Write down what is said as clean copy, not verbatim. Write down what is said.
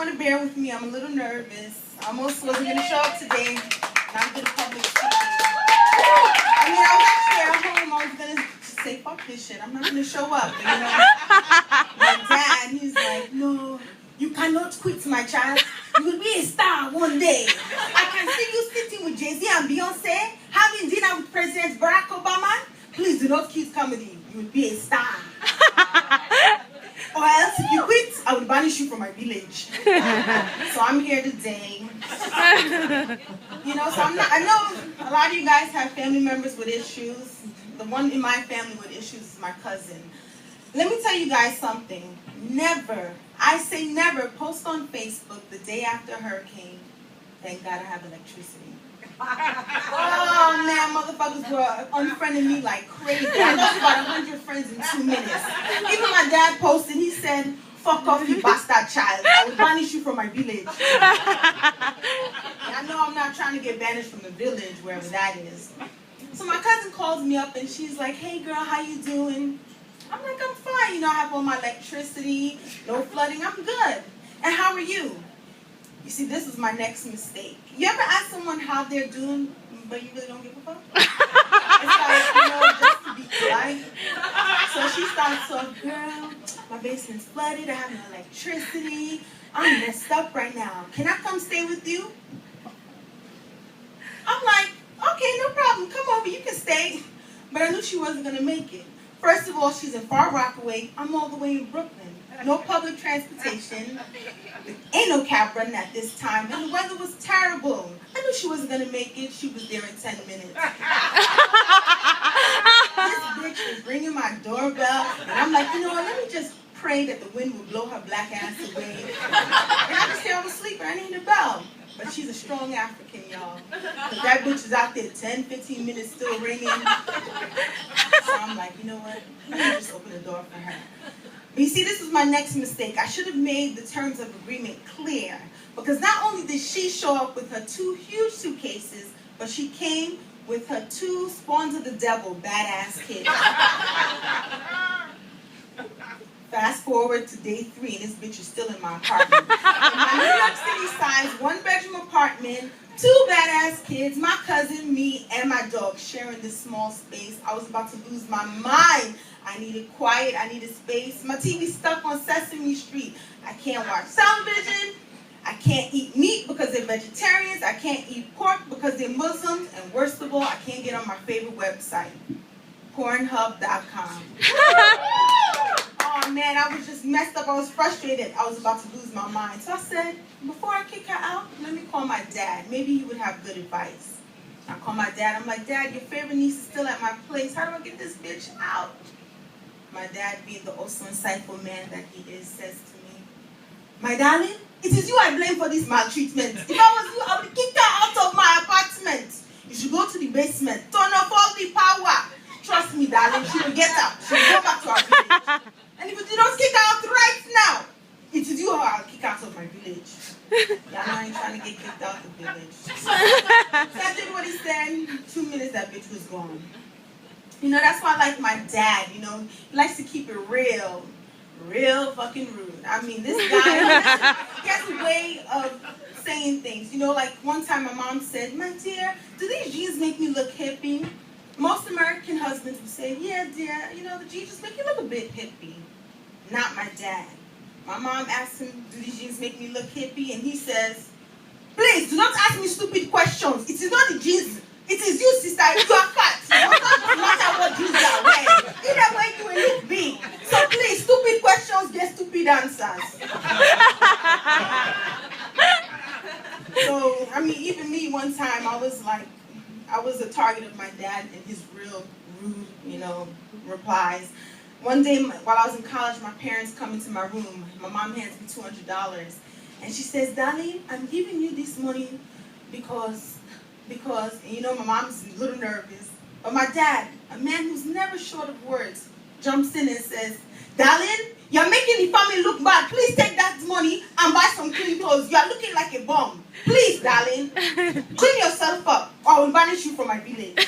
want to bear with me. I'm a little nervous. I almost wasn't going to show up today. And I'm good at public speaking. I mean, I was actually at home. I was going to say, fuck this shit. I'm not going to show up. But, my dad, he's like, no, you cannot quit, my child. You will be a star one day. I can see you sitting with Jay-Z and Beyonce, having dinner with President Barack Obama. Please do not quit comedy. You will be a star. Or else, if you quit, I will banish you from my village. So I'm here today. So I know a lot of you guys have family members with issues. The one in my family with issues is my cousin. Let me tell you guys something. Never, I say never, post on Facebook the day after a hurricane. Thank God I have electricity. Oh man, motherfuckers were unfriending me like crazy. I lost about 100 friends in 2 minutes. Even my dad posted, he said, fuck off, you bastard child. I will banish you from my village. I know I'm not trying to get banished from the village, wherever that is. So my cousin calls me up and she's like, hey girl, how you doing? I'm like, I'm fine. I have all my electricity, no flooding, I'm good. And how are you? You see, this is my next mistake. You ever ask someone how they're doing, but you really don't give a fuck? It's like, just to be polite. So she starts off, girl, my basement's flooded, I have no electricity, I'm messed up right now. Can I come stay with you? I'm like, okay, no problem, come over, you can stay. But I knew she wasn't going to make it. First of all, she's in Far Rockaway, I'm all the way in Brooklyn. No public transportation. Ain't no cab running at this time. And the weather was terrible. I knew she wasn't going to make it. She was there in 10 minutes. This bitch was ringing my doorbell. And I'm like, you know what? Let me just pray that the wind will blow her black ass away. And I just say I was sleeping. I didn't need a bell. But she's a strong African, y'all. Because that bitch is out there 10, 15 minutes still ringing. So I'm like, you know what? Let me just open the door for her. But you see, this was my next mistake. I should have made the terms of agreement clear. Because not only did she show up with her 2 huge suitcases, but she came with her 2 spawns of the devil badass kids. Fast forward to day 3, and this bitch is still in my apartment. In my New York City size, 1-bedroom apartment, 2 badass kids, my cousin, me, and my dog sharing this small space. I was about to lose my mind. I needed quiet, I needed space. My TV's stuck on Sesame Street. I can't watch television. I can't eat meat because they're vegetarians. I can't eat pork because they're Muslims. And worst of all, I can't get on my favorite website, Pornhub.com. Oh man, I was just messed up. I was frustrated. I was about to lose my mind. So I said, before I kick her out, let me call my dad. Maybe he would have good advice. I call my dad. I'm like, Dad, your favorite niece is still at my place. How do I get this bitch out? My dad, being the also insightful man that he is, says to me, my darling, it is you I blame for this maltreatment. If I was you, I would kick her out of my apartment. You should go to the basement, turn off all the power. Trust me, darling, she will get out. She will go back to our village. And if you do not kick her out right now, it is you who I'll kick out of my village. Yeah, I ain't trying to get kicked out of the village. So I did what he said. 2 minutes, that bitch was gone. That's why I like my dad, he likes to keep it real fucking rude. I mean, this guy, he has a way of saying things. Like one time my mom said, my dear, do these jeans make me look hippie? Most American husbands would say, yeah, dear, the jeans just make you look a bit hippie. Not my dad. My mom asked him, do these jeans make me look hippie? And he says, please, do not ask me stupid questions. It is not the jeans. It is you, sister. You are fat. It doesn't matter what jeans you are wearing. Either way, you will look big. So please, stupid questions get stupid answers. So, even me, one time, I was a target of my dad and his real rude, replies. One day, while I was in college, my parents come into my room. My mom hands me $200. And she says, darling, I'm giving you this money because, my mom's a little nervous. But my dad, a man who's never short of words, jumps in and says, darling, you're making the family look bad. Please take that money and buy some clean clothes. You're looking like a bum. Please, darling, clean yourself up or I will banish you from my village.